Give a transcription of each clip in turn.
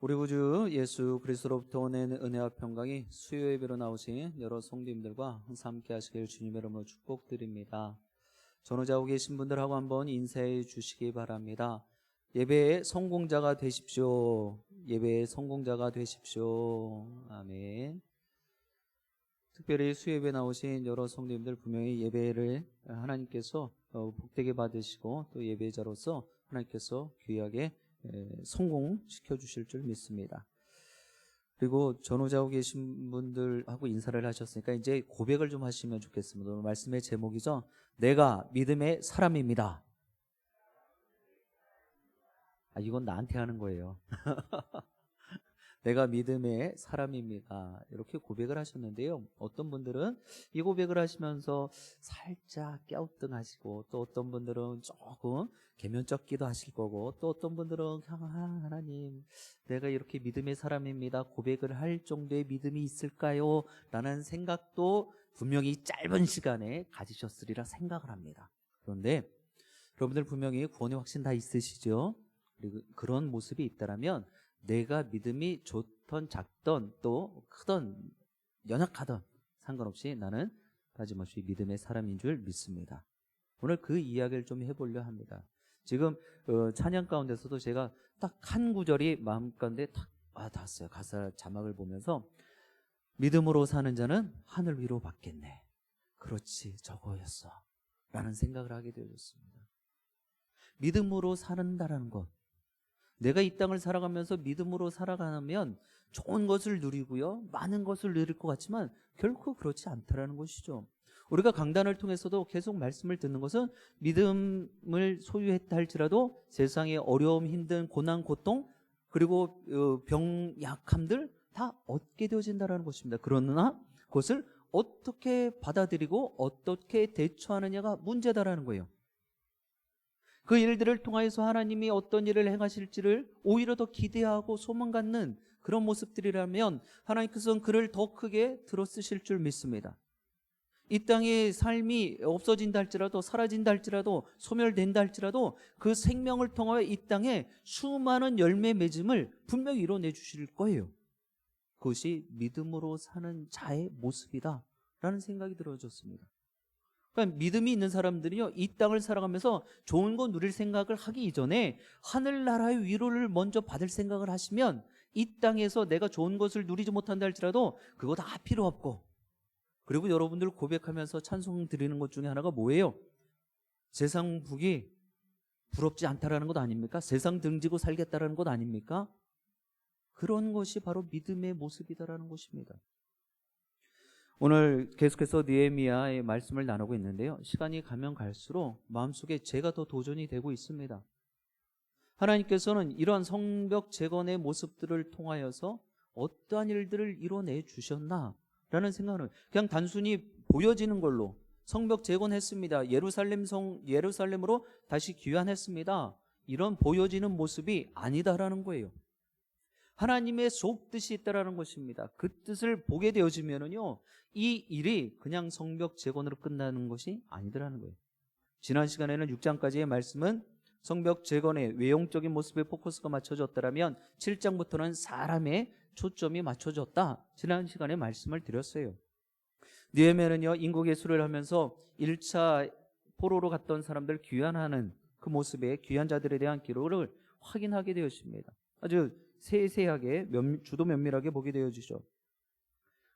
우리 구주 예수 그리스도로부터 오는 은혜와 평강이 수요 예배로 나오신 여러 성도님들과 항상 함께 하시길 주님의 이름으로 축복드립니다. 전후자고 계신 분들하고 한번 인사해 주시기 바랍니다. 예배의 성공자가 되십시오. 예배의 성공자가 되십시오. 아멘. 특별히 수요 예배 나오신 여러 성도님들 분명히 예배를 하나님께서 복되게 받으시고 또 예배자로서 하나님께서 귀하게 성공시켜 주실 줄 믿습니다. 그리고 전후자고 계신 분들하고 인사를 하셨으니까 이제 고백을 좀 하시면 좋겠습니다. 오늘 말씀의 제목이죠. 내가 믿음의 사람입니다. 이건 나한테 하는 거예요. 내가 믿음의 사람입니다. 이렇게 고백을 하셨는데요. 어떤 분들은 이 고백을 하시면서 살짝 갸우뚱하시고, 또 어떤 분들은 조금 계면적 기도하실 거고, 또 어떤 분들은 하나님 내가 이렇게 믿음의 사람입니다 고백을 할 정도의 믿음이 있을까요? 라는 생각도 분명히 짧은 시간에 가지셨으리라 생각을 합니다. 그런데 여러분들 분명히 구원의 확신 다 있으시죠? 그리고 그런 모습이 있다면 내가 믿음이 좋던 작던 또 크던 연약하던 상관없이 나는 빠짐없이 믿음의 사람인 줄 믿습니다. 오늘 그 이야기를 좀 해보려 합니다. 지금 찬양 가운데서도 제가 딱 한 구절이 마음 가운데 딱 와닿았어요. 가사 자막을 보면서 믿음으로 사는 자는 하늘 위로 받겠네. 그렇지, 저거였어 라는 생각을 하게 되어졌습니다. 믿음으로 산다라는 것, 내가 이 땅을 살아가면서 믿음으로 살아가면 좋은 것을 누리고요, 많은 것을 누릴 것 같지만 결코 그렇지 않다라는 것이죠. 우리가 강단을 통해서도 계속 말씀을 듣는 것은 믿음을 소유했다 할지라도 세상의 어려움, 힘든 고난, 고통, 그리고 병약함들 다 얻게 되어진다는 것입니다. 그러나 그것을 어떻게 받아들이고 어떻게 대처하느냐가 문제다라는 거예요. 그 일들을 통하여서 하나님이 어떤 일을 행하실지를 오히려 더 기대하고 소망 갖는 그런 모습들이라면 하나님께서는 그를 더 크게 들어쓰실 줄 믿습니다. 이 땅의 삶이 없어진다 할지라도, 사라진다 할지라도, 소멸된다 할지라도 그 생명을 통하여 이 땅에 수많은 열매 맺음을 분명히 이뤄내 주실 거예요. 그것이 믿음으로 사는 자의 모습이다 라는 생각이 들어졌습니다. 그러니까 믿음이 있는 사람들이요, 이 땅을 살아가면서 좋은 거 누릴 생각을 하기 이전에 하늘나라의 위로를 먼저 받을 생각을 하시면 이 땅에서 내가 좋은 것을 누리지 못한다 할지라도 그거 다 필요 없고, 그리고 여러분들 고백하면서 찬송 드리는 것 중에 하나가 뭐예요? 세상 북이 부럽지 않다라는 것 아닙니까? 세상 등지고 살겠다라는 것 아닙니까? 그런 것이 바로 믿음의 모습이다라는 것입니다. 오늘 계속해서 느헤미야의 말씀을 나누고 있는데요, 시간이 가면 갈수록 마음속에 제가 더 도전이 되고 있습니다. 하나님께서는 이러한 성벽 재건의 모습들을 통하여서 어떠한 일들을 이뤄내 주셨나 라는 생각을, 그냥 단순히 보여지는 걸로 성벽 재건했습니다, 예루살렘으로 다시 귀환했습니다, 이런 보여지는 모습이 아니다라는 거예요. 하나님의 속뜻이 있다라는 것입니다. 그 뜻을 보게 되어지면은요, 이 일이 그냥 성벽 재건으로 끝나는 것이 아니더라는 거예요. 지난 시간에는 6장까지의 말씀은 성벽 재건의 외형적인 모습에 포커스가 맞춰졌다면 7장부터는 사람의 초점이 맞춰졌다, 지난 시간에 말씀을 드렸어요. 느헤미야는요, 인국 예술을 하면서 1차 포로로 갔던 사람들 귀환하는 그 모습에 귀환자들에 대한 기록을 확인하게 되었습니다. 아주 세세하게 주도 면밀하게 보게 되어지죠.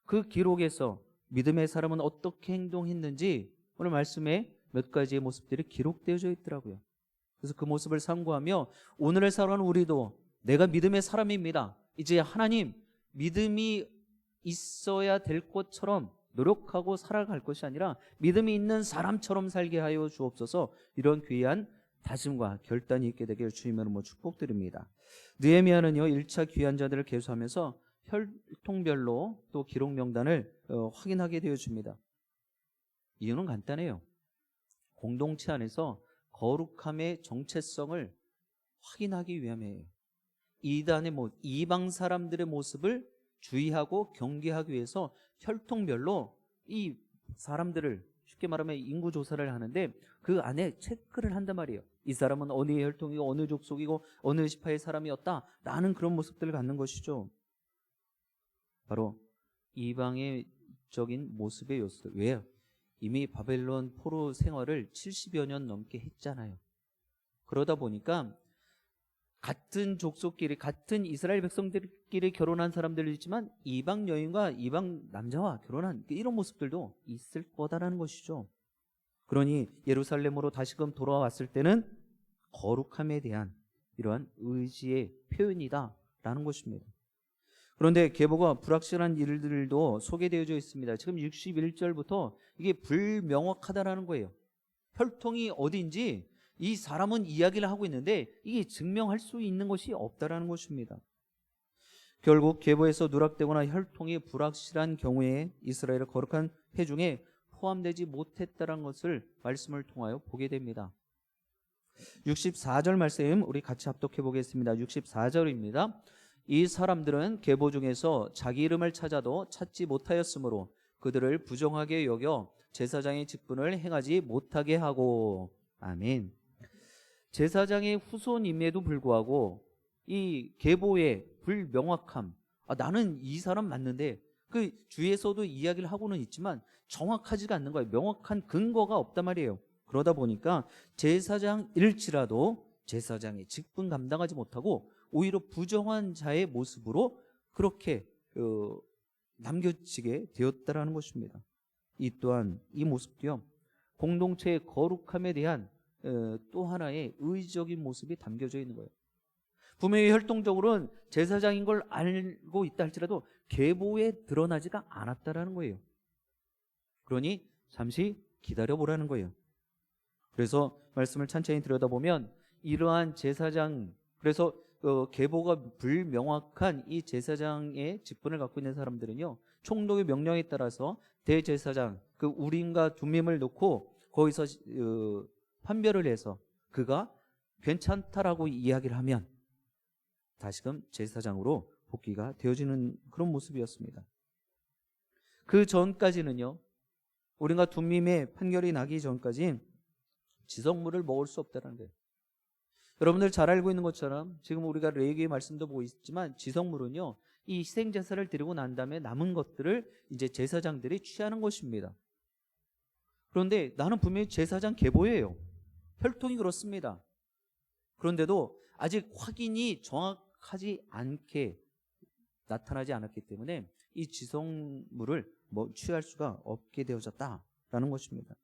그 기록에서 믿음의 사람은 어떻게 행동했는지 오늘 말씀에 몇 가지의 모습들이 기록되어져 있더라고요. 그래서 그 모습을 참고하며 오늘을 살아가는 우리도 내가 믿음의 사람입니다, 이제 하나님 믿음이 있어야 될 것처럼 노력하고 살아갈 것이 아니라 믿음이 있는 사람처럼 살게 하여 주옵소서, 이런 귀한 다짐과 결단이 있게 되길 주님의 이름으로 축복드립니다. 느헤미야는요, 1차 귀환자들을 계수하면서 혈통별로 또 기록 명단을 확인하게 되어줍니다. 이유는 간단해요. 공동체 안에서 거룩함의 정체성을 확인하기 위함이에요. 이방 사람들의 모습을 주의하고 경계하기 위해서 혈통별로 이 사람들을, 쉽게 말하면 인구 조사를 하는데 그 안에 체크를 한단 말이에요. 이 사람은 어느 혈통이고 어느 족속이고 어느 지파의 사람이었다라는 그런 모습들을 갖는 것이죠. 바로 이방적인 모습의 요소들. 왜요? 이미 바벨론 포로 생활을 70여 년 넘게 했잖아요. 그러다 보니까 같은 족속끼리, 같은 이스라엘 백성들끼리 결혼한 사람들도 있지만 이방 여인과 이방 남자와 결혼한 이런 모습들도 있을 거다라는 것이죠. 그러니 예루살렘으로 다시금 돌아왔을 때는 거룩함에 대한 이러한 의지의 표현이다라는 것입니다. 그런데 계보가 불확실한 일들도 소개되어져 있습니다. 지금 61절부터 이게 불명확하다라는 거예요. 혈통이 어딘지 이 사람은 이야기를 하고 있는데 이게 증명할 수 있는 것이 없다라는 것입니다. 결국 계보에서 누락되거나 혈통이 불확실한 경우에 이스라엘의 거룩한 회 중에 포함되지 못했다는 것을 말씀을 통하여 보게 됩니다. 64절 말씀 우리 같이 합독해 보겠습니다. 64절입니다. 이 사람들은 계보 중에서 자기 이름을 찾아도 찾지 못하였으므로 그들을 부정하게 여겨 제사장의 직분을 행하지 못하게 하고. 아멘. 제사장의 후손임에도 불구하고 이 계보의 불명확함, 나는 이 사람 맞는데 그 주위에서도 이야기를 하고는 있지만 정확하지가 않는 거예요. 명확한 근거가 없단 말이에요. 그러다 보니까 제사장일지라도 제사장의 직분 감당하지 못하고 오히려 부정한 자의 모습으로 그렇게 남겨지게 되었다라는 것입니다. 이 또한 이 모습도요, 공동체의 거룩함에 대한 또 하나의 의지적인 모습이 담겨져 있는 거예요. 분명히 혈통적으로는 제사장인 걸 알고 있다 할지라도 계보에 드러나지가 않았다라는 거예요. 그러니 잠시 기다려보라는 거예요. 그래서 말씀을 천천히 들여다보면 이러한 제사장, 그래서 계보가 불명확한 이 제사장의 직분을 갖고 있는 사람들은요, 총독의 명령에 따라서 대제사장 그 우림과 둠밈을 놓고 거기서 판별을 해서 그가 괜찮다라고 이야기를 하면 다시금 제사장으로 복귀가 되어지는 그런 모습이었습니다. 그 전까지는요, 우리가 둠밈의 판결이 나기 전까지 지성물을 먹을 수 없다는 거예요. 여러분들 잘 알고 있는 것처럼 지금 우리가 레위기의 말씀도 보고 있지만 지성물은요, 이 희생제사를 드리고 난 다음에 남은 것들을 이제 제사장들이 취하는 것입니다. 그런데 나는 분명히 제사장 계보예요. 혈통이 그렇습니다. 그런데도 아직 확인이 정확하지 않게 나타나지 않았기 때문에 이 지성물을 취할 수가 없게 되어졌다라는 것입니다.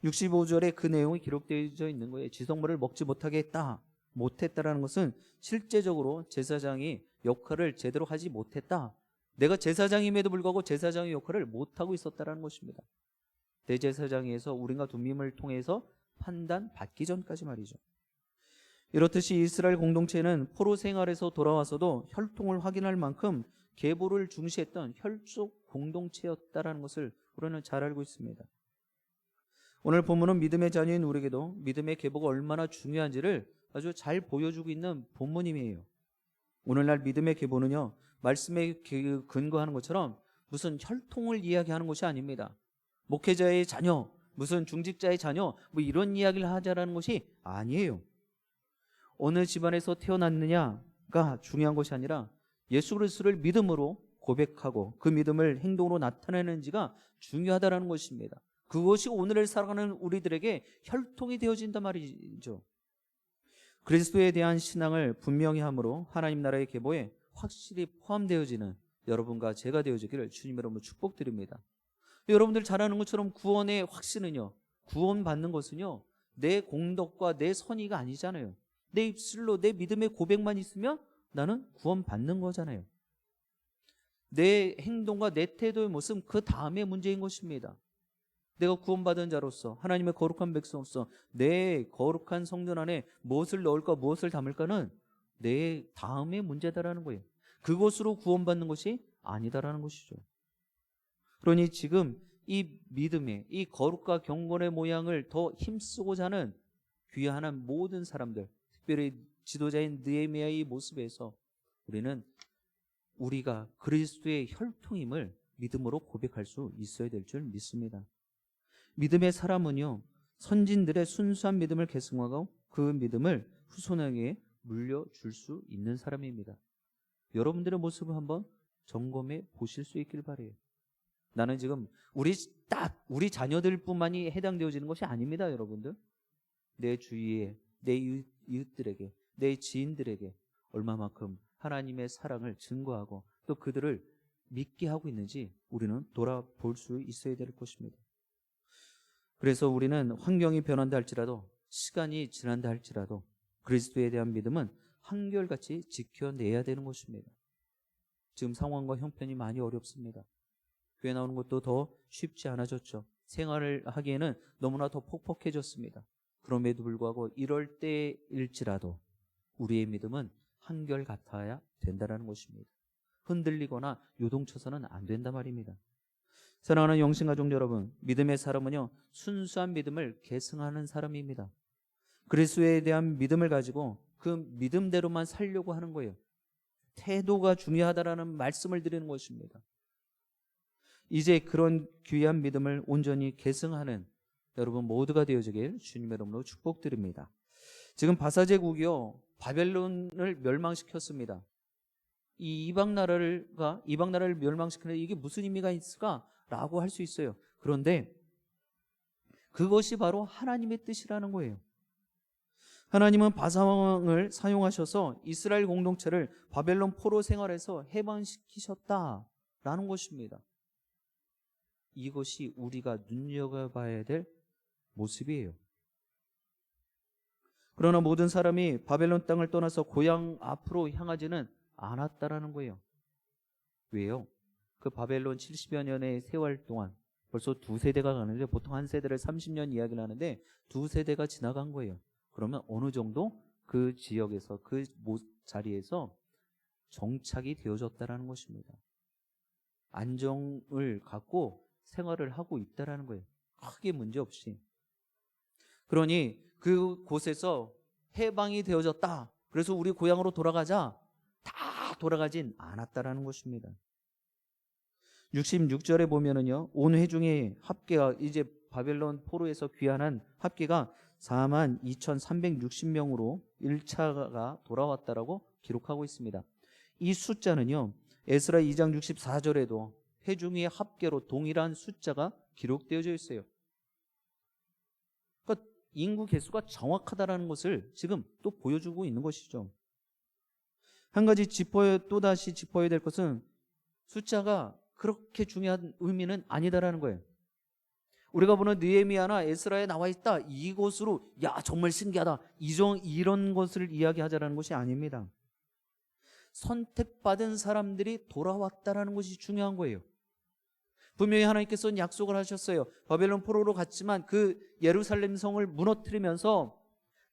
65절에 그 내용이 기록되어 있는 거예요. 지성물을 먹지 못하게 했다, 못했다라는 것은 실제적으로 제사장이 역할을 제대로 하지 못했다, 내가 제사장임에도 불구하고 제사장의 역할을 못하고 있었다라는 것입니다. 대제사장에서 우리가 둠밈을 통해서 판단받기 전까지 말이죠. 이렇듯이 이스라엘 공동체는 포로 생활에서 돌아와서도 혈통을 확인할 만큼 계보를 중시했던 혈족 공동체였다라는 것을 우리는 잘 알고 있습니다. 오늘 본문은 믿음의 자녀인 우리에게도 믿음의 계보가 얼마나 중요한지를 아주 잘 보여주고 있는 본문임이에요. 오늘날 믿음의 계보는요, 말씀에 근거하는 것처럼 무슨 혈통을 이야기하는 것이 아닙니다. 목회자의 자녀, 무슨 중직자의 자녀, 이런 이야기를 하자라는 것이 아니에요. 어느 집안에서 태어났느냐가 중요한 것이 아니라 예수 그리스도를 믿음으로 고백하고 그 믿음을 행동으로 나타내는지가 중요하다는 것입니다. 그것이 오늘을 살아가는 우리들에게 혈통이 되어진단 말이죠. 그리스도에 대한 신앙을 분명히 함으로 하나님 나라의 계보에 확실히 포함되어지는 여러분과 제가 되어지기를 주님 이름으로 축복드립니다. 여러분들 잘 아는 것처럼 구원의 확신은요, 구원받는 것은요, 내 공덕과 내 선의가 아니잖아요. 내 입술로 내 믿음의 고백만 있으면 나는 구원받는 거잖아요. 내 행동과 내 태도의 모습, 그 다음에 문제인 것입니다. 내가 구원받은 자로서 하나님의 거룩한 백성으로서 내 거룩한 성전 안에 무엇을 넣을까 무엇을 담을까는 내 다음의 문제다라는 거예요. 그것으로 구원받는 것이 아니다라는 것이죠. 그러니 지금 이 믿음의 이 거룩과 경건의 모양을 더 힘쓰고자 하는 귀환한 모든 사람들, 특별히 지도자인 느헤미야의 모습에서 우리는 우리가 그리스도의 혈통임을 믿음으로 고백할 수 있어야 될 줄 믿습니다. 믿음의 사람은요, 선진들의 순수한 믿음을 계승하고 그 믿음을 후손에게 물려줄 수 있는 사람입니다. 여러분들의 모습을 한번 점검해 보실 수 있길 바래요. 나는 지금 우리 자녀들뿐만이 해당되어지는 것이 아닙니다, 여러분들. 내 주위에, 내 이웃들에게, 내 지인들에게 얼마만큼 하나님의 사랑을 증거하고 또 그들을 믿게 하고 있는지 우리는 돌아볼 수 있어야 될 것입니다. 그래서 우리는 환경이 변한다 할지라도, 시간이 지난다 할지라도 그리스도에 대한 믿음은 한결같이 지켜내야 되는 것입니다. 지금 상황과 형편이 많이 어렵습니다. 교회 나오는 것도 더 쉽지 않아졌죠. 생활을 하기에는 너무나 더 퍽퍽해졌습니다. 그럼에도 불구하고 이럴 때일지라도 우리의 믿음은 한결같아야 된다는 것입니다. 흔들리거나 요동쳐서는 안 된단 말입니다. 사랑하는 영신가족 여러분, 믿음의 사람은요, 순수한 믿음을 계승하는 사람입니다. 그리스도에 대한 믿음을 가지고 그 믿음대로만 살려고 하는 거예요. 태도가 중요하다라는 말씀을 드리는 것입니다. 이제 그런 귀한 믿음을 온전히 계승하는 여러분 모두가 되어지길 주님의 이름으로 축복드립니다. 지금 바사제국이요, 바벨론을 멸망시켰습니다. 이 이방 나라를 멸망시키는 이게 무슨 의미가 있을까라고 할 수 있어요. 그런데 그것이 바로 하나님의 뜻이라는 거예요. 하나님은 바사왕을 사용하셔서 이스라엘 공동체를 바벨론 포로 생활에서 해방시키셨다라는 것입니다. 이것이 우리가 눈여겨봐야 될 모습이에요. 그러나 모든 사람이 바벨론 땅을 떠나서 고향 앞으로 향하지는 않았다라는 거예요. 왜요? 그 바벨론 70여 년의 세월 동안 벌써 두 세대가 가는데, 보통 한 세대를 30년 이야기를 하는데 두 세대가 지나간 거예요. 그러면 어느 정도 그 지역에서 그 자리에서 정착이 되어졌다라는 것입니다. 안정을 갖고 생활을 하고 있다라는 거예요. 크게 문제 없이. 그러니 그곳에서 해방이 되어졌다. 그래서 우리 고향으로 돌아가자. 다 돌아가진 않았다라는 것입니다. 66절에 보면은요, 온 회중의 합계가, 이제 바벨론 포로에서 귀환한 합계가 42,360명으로 1차가 돌아왔다라고 기록하고 있습니다. 이 숫자는요, 에스라 2장 64절에도 회중의 합계로 동일한 숫자가 기록되어져 있어요. 그러니까 인구 개수가 정확하다라는 것을 지금 또 보여주고 있는 것이죠. 한 가지 또다시 짚어야 될 것은 숫자가 그렇게 중요한 의미는 아니다라는 거예요. 우리가 보는 느헤미야나 에스라에 나와 있다, 이것으로 야 정말 신기하다 이런 것을 이야기하자라는 것이 아닙니다. 선택받은 사람들이 돌아왔다라는 것이 중요한 거예요. 분명히 하나님께서는 약속을 하셨어요. 바벨론 포로로 갔지만 그 예루살렘 성을 무너뜨리면서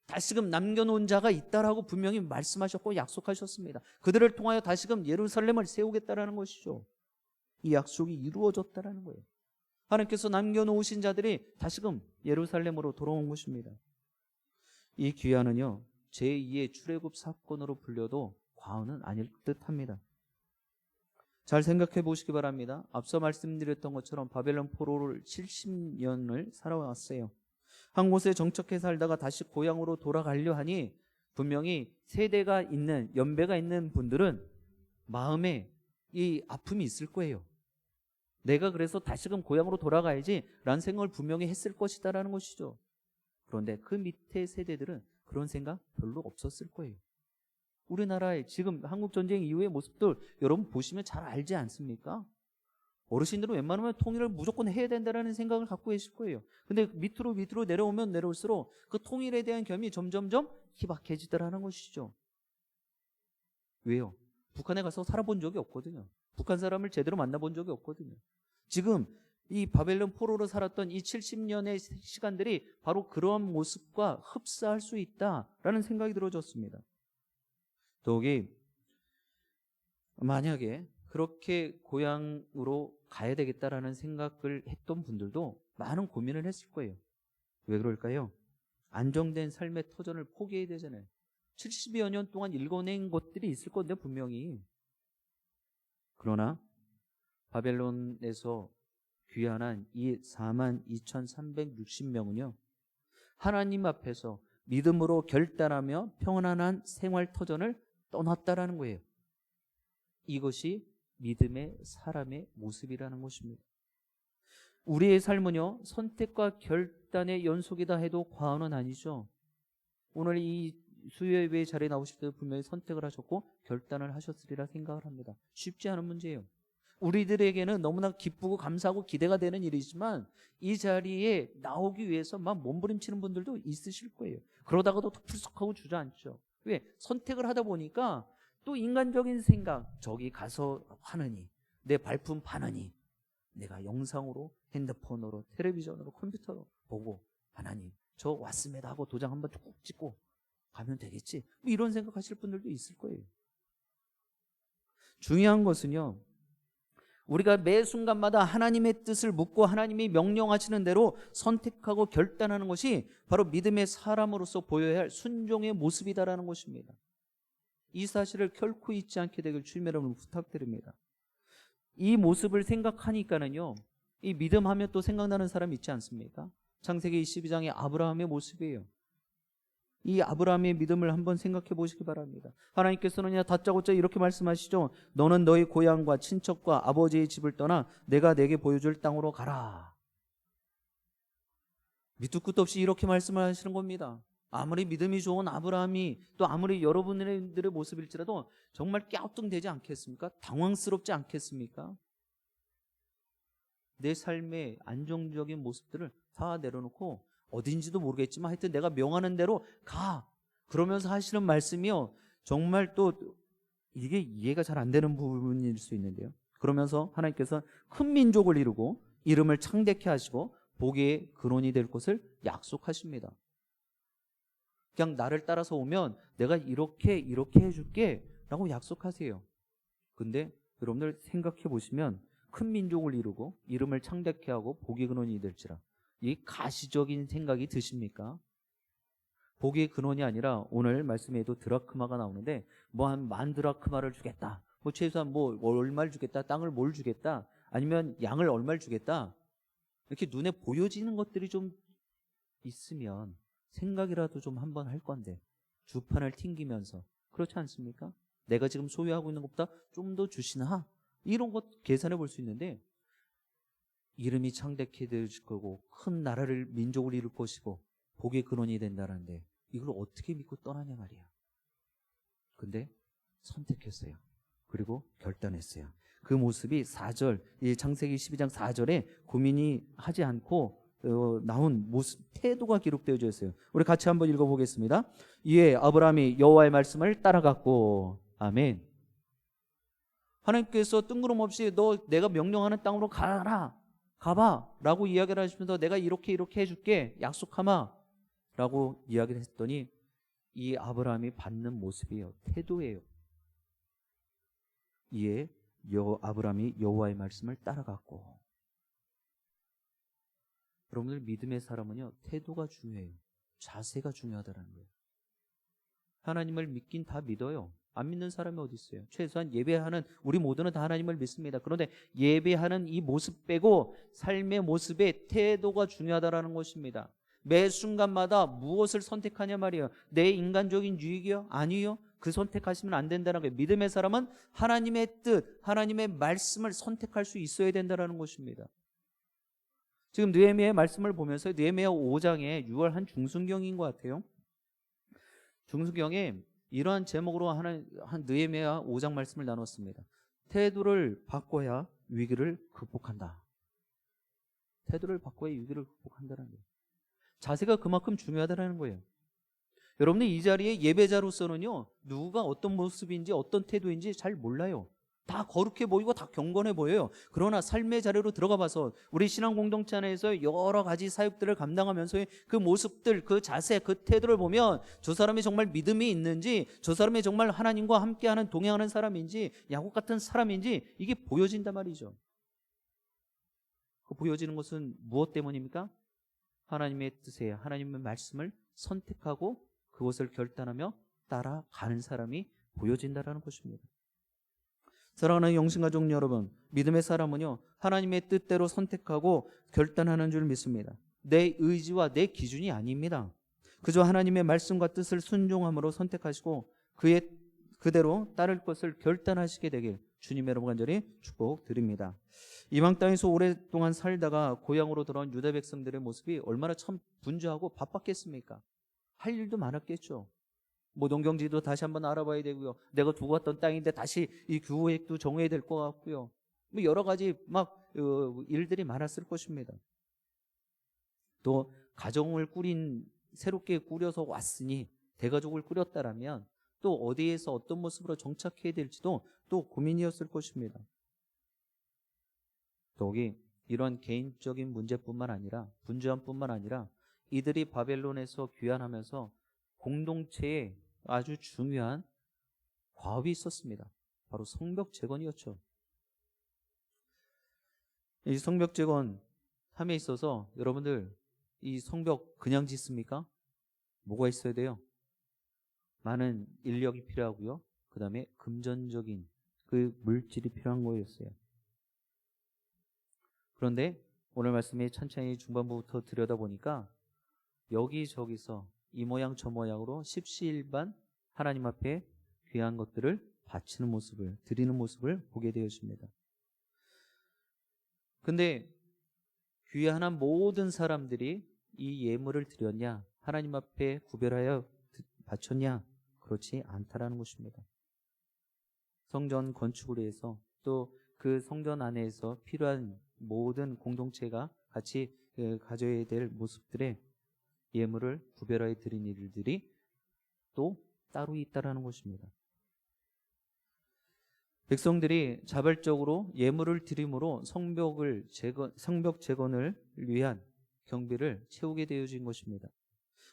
다시금 남겨놓은 자가 있다라고 분명히 말씀하셨고 약속하셨습니다. 그들을 통하여 다시금 예루살렘을 세우겠다라는 것이죠. 이 약속이 이루어졌다라는 거예요. 하나님께서 남겨놓으신 자들이 다시금 예루살렘으로 돌아온 것입니다. 이 귀환은요, 제2의 출애굽 사건으로 불려도 과언은 아닐 듯합니다. 잘 생각해 보시기 바랍니다. 앞서 말씀드렸던 것처럼 바벨론 포로를 70년을 살아왔어요. 한 곳에 정착해 살다가 다시 고향으로 돌아가려 하니 분명히 세대가 있는, 연배가 있는 분들은 마음에 이 아픔이 있을 거예요. 내가 그래서 다시금 고향으로 돌아가야지 라는 생각을 분명히 했을 것이다라는 것이죠. 그런데 그 밑에 세대들은 그런 생각 별로 없었을 거예요. 우리나라의 지금 한국전쟁 이후의 모습들 여러분 보시면 잘 알지 않습니까? 어르신들은 웬만하면 통일을 무조건 해야 된다는 생각을 갖고 계실 거예요. 근데 밑으로 내려오면 내려올수록 그 통일에 대한 겸이 점점점 희박해지더라는 것이죠. 왜요? 북한에 가서 살아본 적이 없거든요. 북한 사람을 제대로 만나본 적이 없거든요. 지금 이 바벨론 포로로 살았던 이 70년의 시간들이 바로 그러한 모습과 흡사할 수 있다라는 생각이 들어졌습니다. 더욱이 만약에 그렇게 고향으로 가야 되겠다라는 생각을 했던 분들도 많은 고민을 했을 거예요. 왜 그럴까요? 안정된 삶의 터전을 포기해야 되잖아요. 70여 년 동안 읽어낸 것들이 있을 건데 분명히. 그러나 바벨론에서 귀환한 이 42,360명은요 하나님 앞에서 믿음으로 결단하며 평안한 생활 터전을 떠났다라는 거예요. 이것이 믿음의 사람의 모습이라는 것입니다. 우리의 삶은요, 선택과 결단의 연속이다 해도 과언은 아니죠. 오늘 이 수요예배 자리에 나오실 때 분명히 선택을 하셨고 결단을 하셨으리라 생각을 합니다. 쉽지 않은 문제예요. 우리들에게는 너무나 기쁘고 감사하고 기대가 되는 일이지만 이 자리에 나오기 위해서 막 몸부림치는 분들도 있으실 거예요. 그러다가도 풀썩하고 주저앉죠. 왜? 선택을 하다 보니까 또 인간적인 생각, 저기 가서 하느니, 내 발품 파느니, 내가 영상으로, 핸드폰으로, 텔레비전으로, 컴퓨터로 보고 하나님 저 왔습니다 하고 도장 한번 쭉 찍고 가면 되겠지. 뭐 이런 생각하실 분들도 있을 거예요. 중요한 것은요, 우리가 매 순간마다 하나님의 뜻을 묻고 하나님이 명령하시는 대로 선택하고 결단하는 것이 바로 믿음의 사람으로서 보여야 할 순종의 모습이다라는 것입니다. 이 사실을 결코 잊지 않게 되길 주님 여러분 부탁드립니다. 이 모습을 생각하니까는요, 이 믿음 하면 또 생각나는 사람 있지 않습니까? 창세기 22장의 아브라함의 모습이에요. 이 아브라함의 믿음을 한번 생각해 보시기 바랍니다. 하나님께서는 다짜고짜 이렇게 말씀하시죠. 너는 너희 고향과 친척과 아버지의 집을 떠나 내가 내게 보여줄 땅으로 가라. 밑도 끝도 없이 이렇게 말씀을 하시는 겁니다. 아무리 믿음이 좋은 아브라함이 또 아무리 여러분들의 모습일지라도 정말 갸우뚱되지 않겠습니까? 당황스럽지 않겠습니까? 내 삶의 안정적인 모습들을 다 내려놓고 어딘지도 모르겠지만 하여튼 내가 명하는 대로 가. 그러면서 하시는 말씀이요, 정말 또 이게 이해가 잘 안 되는 부분일 수 있는데요, 그러면서 하나님께서 큰 민족을 이루고 이름을 창대케 하시고 복의 근원이 될 것을 약속하십니다. 그냥 나를 따라서 오면 내가 이렇게 해줄게 라고 약속하세요. 근데 여러분들 생각해 보시면 큰 민족을 이루고 이름을 창대케 하고 복의 근원이 될지라, 이 가시적인 생각이 드십니까? 복의 근원이 아니라 오늘 말씀에도 드라크마가 나오는데 뭐 한 10,000드라크마를 주겠다, 뭐 최소한 뭐 얼마를 주겠다, 땅을 뭘 주겠다, 아니면 양을 얼마를 주겠다, 이렇게 눈에 보여지는 것들이 좀 있으면 생각이라도 좀 한번 할 건데 주판을 튕기면서, 그렇지 않습니까? 내가 지금 소유하고 있는 것보다 좀 더 주시나? 이런 것 계산해 볼 수 있는데, 이름이 창대케 될 거고 큰 나라를 민족을 이룰 것이고 복의 근원이 된다는데 이걸 어떻게 믿고 떠나냐 말이야. 근데 선택했어요. 그리고 결단했어요. 그 모습이 4절, 이 창세기 12장 4절에 고민이 하지 않고 나온 모습, 태도가 기록되어져 있어요. 우리 같이 한번 읽어보겠습니다. 이에 아브라함이 여호와의 말씀을 따라갔고. 아멘. 하나님께서 뜬구름없이 너 내가 명령하는 땅으로 가라, 가봐 라고 이야기를 하시면서 내가 이렇게 해줄게, 약속하마 라고 이야기를 했더니 이 아브라함이 받는 모습이에요. 태도예요. 이에 아브라함이 여호와의 말씀을 따라갔고. 여러분들 믿음의 사람은요, 태도가 중요해요. 자세가 중요하다는 거예요. 하나님을 믿긴 다 믿어요. 안 믿는 사람이 어디 있어요? 최소한 예배하는 우리 모두는 다 하나님을 믿습니다. 그런데 예배하는 이 모습 빼고 삶의 모습의 태도가 중요하다는 것입니다. 매 순간마다 무엇을 선택하냐 말이에요. 내 인간적인 유익이요? 아니요. 그 선택하시면 안 된다는 거예요. 믿음의 사람은 하나님의 뜻, 하나님의 말씀을 선택할 수 있어야 된다는 것입니다. 지금 느헤미야의 말씀을 보면서 느헤미야 5장에 6월 한 중순경인 것 같아요. 중순경에 이러한 제목으로 한 느헤미야 5장 말씀을 나눴습니다. 태도를 바꿔야 위기를 극복한다. 태도를 바꿔야 위기를 극복한다는 거예요. 자세가 그만큼 중요하다는 거예요. 여러분들 이 자리에 예배자로서는요, 누가 어떤 모습인지 어떤 태도인지 잘 몰라요. 다 거룩해 보이고 다 경건해 보여요. 그러나 삶의 자리로 들어가 봐서 우리 신앙 공동체 안에서 여러 가지 사역들을 감당하면서의 그 모습들, 그 자세, 그 태도를 보면 저 사람이 정말 믿음이 있는지, 저 사람이 정말 하나님과 함께하는 동행하는 사람인지, 야곱 같은 사람인지 이게 보여진단 말이죠. 그 보여지는 것은 무엇 때문입니까? 하나님의 뜻에 하나님의 말씀을 선택하고 그것을 결단하며 따라가는 사람이 보여진다는 것입니다. 사랑하는 영신가족 여러분, 믿음의 사람은요, 하나님의 뜻대로 선택하고 결단하는 줄 믿습니다. 내 의지와 내 기준이 아닙니다. 그저 하나님의 말씀과 뜻을 순종함으로 선택하시고 그대로 따를 것을 결단하시게 되길 주님의 여러분 간절히 축복드립니다. 이방 땅에서 오랫동안 살다가 고향으로 돌아온 유다 백성들의 모습이 얼마나 참 분주하고 바빴겠습니까? 할 일도 많았겠죠. 뭐 농경지도 다시 한번 알아봐야 되고요. 내가 두고 왔던 땅인데 다시 이 규호획도 정해야 될 것 같고요. 뭐 여러 가지 막 일들이 많았을 것입니다. 또 가정을 새롭게 꾸려서 왔으니 대가족을 꾸렸다라면 또 어디에서 어떤 모습으로 정착해야 될지도 또 고민이었을 것입니다. 더욱이 이런 개인적인 문제뿐만 아니라 분주함뿐만 아니라 이들이 바벨론에서 귀환하면서 공동체에 아주 중요한 과업이 있었습니다. 바로 성벽 재건이었죠. 이 성벽 재건함에 있어서 여러분들 이 성벽 그냥 짓습니까? 뭐가 있어야 돼요? 많은 인력이 필요하고요. 그 다음에 금전적인 그 물질이 필요한 거였어요. 그런데 오늘 말씀이 천천히 중반부부터 들여다보니까 여기저기서 이 모양 저 모양으로 십시일반 하나님 앞에 귀한 것들을 바치는 모습을, 드리는 모습을 보게 되었습니다. 근데 귀한 모든 사람들이 이 예물을 드렸냐? 하나님 앞에 구별하여 바쳤냐? 그렇지 않다라는 것입니다. 성전 건축을 위해서 또 그 성전 안에서 필요한 모든 공동체가 같이 가져야 될 모습들의 예물을 구별하여 드린 일들이 또 따로 있다라는 것입니다. 백성들이 자발적으로 예물을 드림으로 성벽 재건을 위한 경비를 채우게 되어진 것입니다.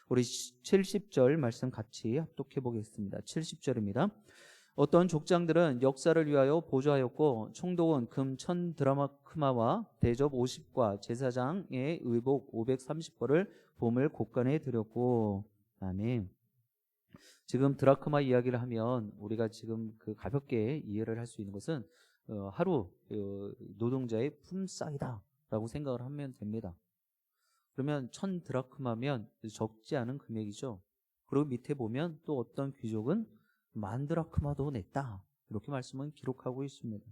우리 70절 말씀 같이 합독해 보겠습니다. 70절입니다. 어떤 족장들은 역사를 위하여 보조하였고 총독은 금 1000드라크마와 대접 50과 제사장의 의복 530벌을 보물 곳간에 드렸고. 아멘. 지금 드라크마 이야기를 하면 우리가 지금 그 가볍게 이해를 할 수 있는 것은 하루 노동자의 품삯이다 라고 생각을 하면 됩니다. 그러면 1000드라크마면 적지 않은 금액이죠. 그리고 밑에 보면 또 어떤 귀족은 10,000드라크마도 냈다 이렇게 말씀은 기록하고 있습니다.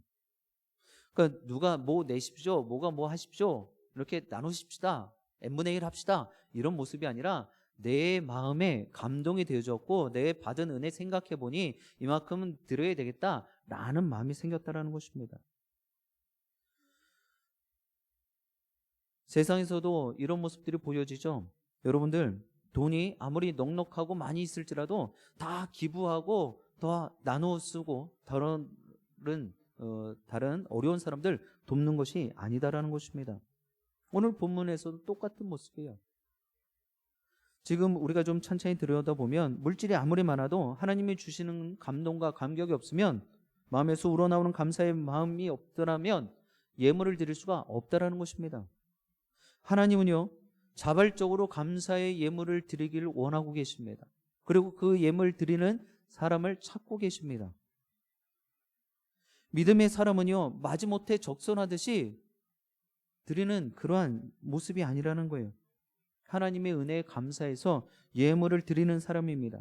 그러니까 누가 뭐 내십시오, 뭐가 뭐 하십시오 이렇게 나누십시다, n분의 1 합시다 이런 모습이 아니라 내 마음에 감동이 되어졌고 내 받은 은혜 생각해 보니 이만큼은 드려야 되겠다라는 마음이 생겼다라는 것입니다. 세상에서도 이런 모습들이 보여지죠. 여러분들 돈이 아무리 넉넉하고 많이 있을지라도 다 기부하고 더 나누어 쓰고 다른 어려운 사람들 돕는 것이 아니다라는 것입니다. 오늘 본문에서도 똑같은 모습이에요. 지금 우리가 좀 천천히 들여다보면 물질이 아무리 많아도 하나님이 주시는 감동과 감격이 없으면 마음에서 우러나오는 감사의 마음이 없더라면 예물을 드릴 수가 없다라는 것입니다. 하나님은요 자발적으로 감사의 예물을 드리기를 원하고 계십니다. 그리고 그 예물 드리는 사람을 찾고 계십니다. 믿음의 사람은요 마지못해 적선하듯이 드리는 그러한 모습이 아니라는 거예요. 하나님의 은혜에 감사해서 예물을 드리는 사람입니다.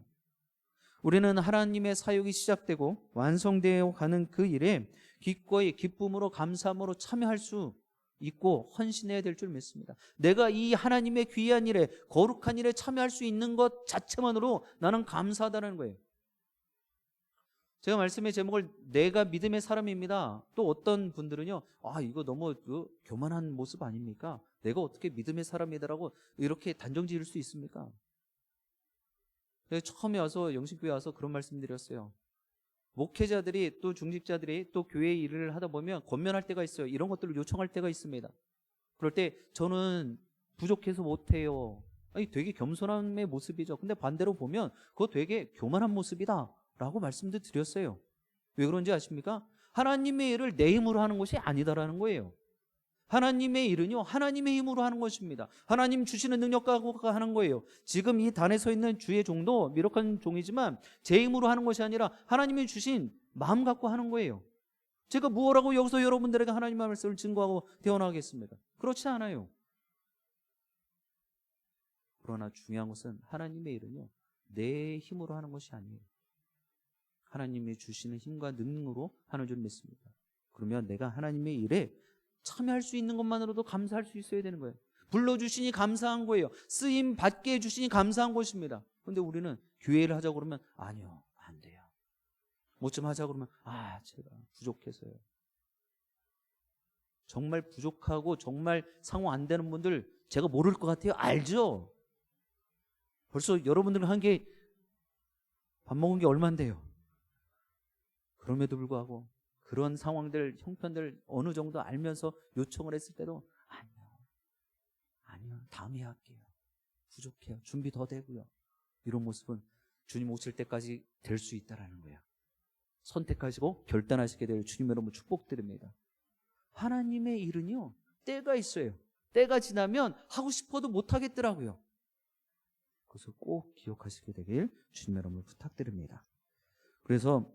우리는 하나님의 사역이 시작되고 완성되어 가는 그 일에 기꺼이 기쁨으로 감사함으로 참여할 수 있고 헌신해야 될 줄 믿습니다. 내가 이 하나님의 귀한 일에 거룩한 일에 참여할 수 있는 것 자체만으로 나는 감사하다는 거예요. 제가 말씀의 제목을 내가 믿음의 사람입니다. 또 어떤 분들은요 이거 너무 교만한 모습 아닙니까? 내가 어떻게 믿음의 사람이다라고 이렇게 단정 지을 수 있습니까? 처음에 와서 영신교회 와서 그런 말씀 드렸어요. 목회자들이 또 중직자들이 또 교회 일을 하다 보면 권면할 때가 있어요. 이런 것들을 요청할 때가 있습니다. 그럴 때 저는 부족해서 못해요. 되게 겸손함의 모습이죠. 근데 반대로 보면 그거 되게 교만한 모습이다 라고 말씀도 드렸어요. 왜 그런지 아십니까? 하나님의 일을 내 힘으로 하는 것이 아니다라는 거예요. 하나님의 일은요 하나님의 힘으로 하는 것입니다. 하나님 주시는 능력 가지고 하는 거예요. 지금 이 단에 서 있는 주의 종도 미력한 종이지만 제 힘으로 하는 것이 아니라 하나님이 주신 마음 갖고 하는 거예요. 제가 무엇라고 여기서 여러분들에게 하나님의 말씀을 증거하고 대언하겠습니다. 그렇지 않아요. 그러나 중요한 것은 하나님의 일은요, 내 힘으로 하는 것이 아니에요. 하나님이 주시는 힘과 능력으로 하는 줄 믿습니다. 그러면 내가 하나님의 일에 참여할 수 있는 것만으로도 감사할 수 있어야 되는 거예요. 불러주시니 감사한 거예요. 쓰임 받게 해주시니 감사한 것입니다. 그런데 우리는 교회를 하자고 그러면 아니요, 안 돼요. 뭐 좀 하자고 그러면 제가 부족해서요. 정말 부족하고 정말 상호 안 되는 분들 제가 모를 것 같아요? 알죠? 벌써 여러분들 한 게 밥 먹은 게 얼만데요? 그럼에도 불구하고 그런 상황들, 형편들 어느 정도 알면서 요청을 했을 때도 아니요, 다음에 할게요. 부족해요. 준비 더 되고요. 이런 모습은 주님 오실 때까지 될 수 있다라는 거예요. 선택하시고 결단하시게 될 주님 여러분 축복드립니다. 하나님의 일은요, 때가 있어요. 때가 지나면 하고 싶어도 못 하겠더라고요. 그래서 꼭 기억하시게 되길 주님 여러분 부탁드립니다. 그래서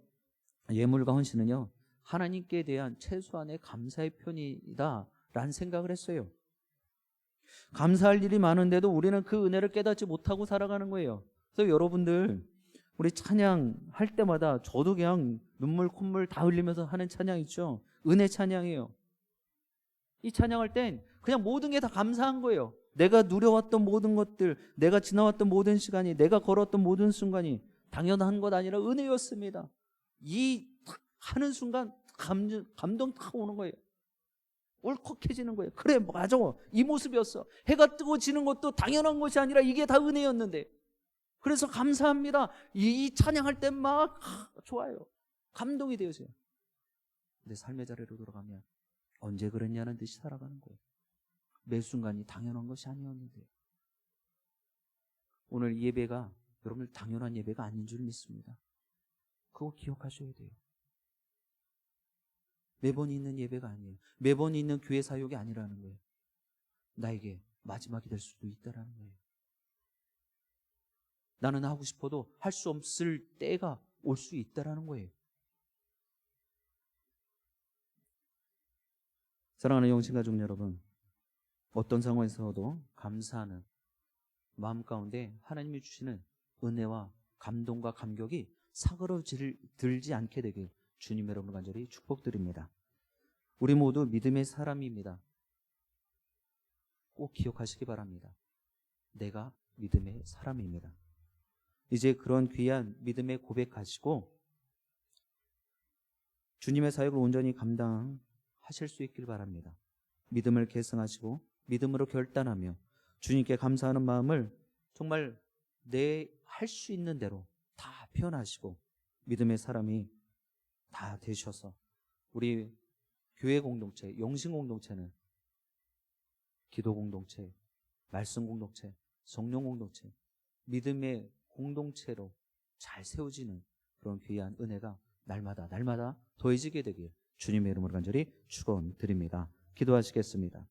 예물과 헌신은요, 하나님께 대한 최소한의 감사의 표현이다라는 생각을 했어요. 감사할 일이 많은데도 우리는 그 은혜를 깨닫지 못하고 살아가는 거예요. 그래서 여러분들 우리 찬양할 때마다 저도 그냥 눈물 콧물 다 흘리면서 하는 찬양 있죠. 은혜 찬양이에요. 이 찬양할 땐 그냥 모든 게 다 감사한 거예요. 내가 누려왔던 모든 것들, 내가 지나왔던 모든 시간이, 내가 걸었던 모든 순간이 당연한 것 아니라 은혜였습니다. 이 하는 순간 감동 딱 오는 거예요. 울컥해지는 거예요. 그래, 맞아. 이 모습이었어. 해가 뜨고 지는 것도 당연한 것이 아니라 이게 다 은혜였는데. 그래서 감사합니다. 이 찬양할 때 막 좋아요. 감동이 되어져요. 근데 삶의 자리로 돌아가면 언제 그랬냐는 듯이 살아가는 거예요. 매 순간이 당연한 것이 아니었는데. 오늘 이 예배가 여러분들 당연한 예배가 아닌 줄 믿습니다. 그거 기억하셔야 돼요. 매번 있는 예배가 아니에요. 매번 있는 교회 사역이 아니라는 거예요. 나에게 마지막이 될 수도 있다라는 거예요. 나는 하고 싶어도 할 수 없을 때가 올 수 있다라는 거예요. 사랑하는 영신가족 여러분, 어떤 상황에서도 감사하는 마음 가운데 하나님이 주시는 은혜와 감동과 감격이 사그러들지 않게 되길 주님 여러분 간절히 축복드립니다. 우리 모두 믿음의 사람입니다. 꼭 기억하시기 바랍니다. 내가 믿음의 사람입니다. 이제 그런 귀한 믿음의 고백하시고 주님의 사역을 온전히 감당하실 수 있길 바랍니다. 믿음을 계승하시고 믿음으로 결단하며 주님께 감사하는 마음을 정말 내 할 수 있는 대로 다 표현하시고 믿음의 사람이 다 되셔서 우리 교회 공동체, 영신 공동체는 기도 공동체, 말씀 공동체, 성령 공동체, 믿음의 공동체로 잘 세워지는 그런 귀한 은혜가 날마다 더해지게 되길 주님의 이름으로 간절히 축원드립니다. 기도하시겠습니다.